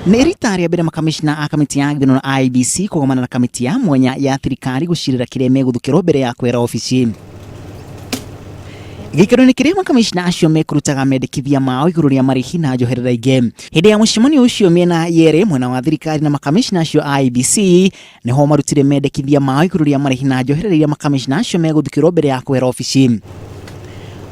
Nĩ rita rĩa mbere makamishna a kamĩtĩ ya gĩthurano IEBC kũgomana na kamĩtĩ ya mwanya ya thirikari gũcirĩra kĩrĩa megũthukĩrwo mbere ya kwĩra ofici. Gĩikaro-inĩ kĩrĩa makamishna acio mekũrutaga mendekithia mao igũrũ rĩa marĩhi na njoherera ingĩ. Hĩndĩ ya mũcemanio ũcio mĩena yerĩ, mwena wa thirikari na makamishna acio a IEBC, nĩho marutire mendekithia mao igũrũ rĩa marĩhi na njoherera iria makamishna acio megũthukĩrwo mbere ya kwĩra ofici.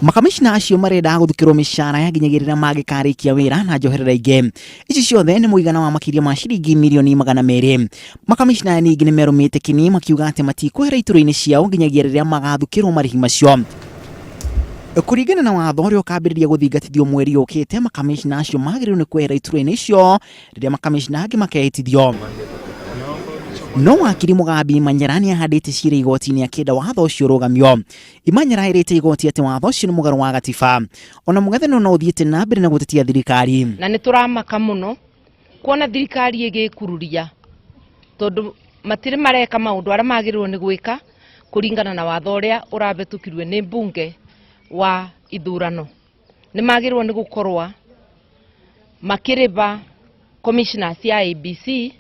Makamishna acio marenda guthukirwo mishara ya nginyagirira magĩkarĩkia wĩra na njoherera ingĩ. Ici ciothe nĩ mũigana wa makĩria ma ciringi mirioni 200. Makamishna ningĩ nĩ merũmĩte kĩni makiuga atĩ matikwehera iturwa-inĩ ciao nginyagia rĩrĩa magathukĩrwo marĩhi macio. Kũringana na watho ũrĩa ũkambĩrĩria gũthingatithio mweri ũkĩte, makamishna acio magĩrĩirwo nĩ kwehera iturwa-inĩ icio rĩrĩa makamishna angĩ makehĩtithio. No wakiri Mugambi Imanyera nĩ ahandĩte ciira igoti-inĩ akĩenda watho ũcio ũrũgamio. Imanyera erĩte igoti atĩ watho ũcio nĩ mũgarũ wa gatiba. Ona mũng'ethanĩro no ũthiĩte na mbere na gũtetia thirikari. Na nĩ tũramaka mũno kuona thirikari ĩgĩkururia tondũ matirĩ mareka maũndũ arĩa magĩrĩirwo nĩ gwĩka kũringana na watho ũrĩa ũrabĩtũkirwe nĩ mbunge wa ithurano. Nĩ magĩrĩirwo nĩ gũkorwa makĩrĩba commissioners cia IEBC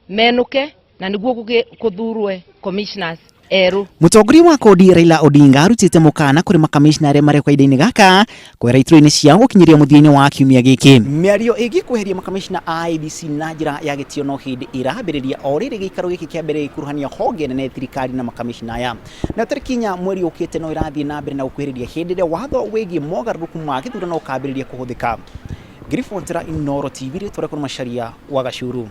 menuke na niguo kuthurwe commissioners erũ. Mũtongoria wa kodi Raila Odinga arutĩte mũkana kũrĩ makamishna arĩa marĩ kwa ihinda-inĩ gaka kwehera iturwa-inĩ ciao gũkinyĩria mũthia-inĩ wa kiumia gĩkĩ. Mĩario ĩgiĩ kweheria makamishna a IEBC na njĩra ya gĩtĩo no hĩndĩ ĩrambĩrĩria o rĩrĩ gĩikaro gĩkĩ kĩa mbere gĩkuruhania honge nene thirikari na makamishna aya. Na tarĩki 4 mweri ũkĩte no ĩrathiĩ na mbere na gũkuhĩrĩria hĩndĩ ĩrĩa watho wĩgiĩ mogarũrũku ma gĩthurano ũkambĩrĩria kũhũthĩka. Ngiribotera Inooro TV rĩtwa rĩakwa nĩ Macharia wa Gacuru.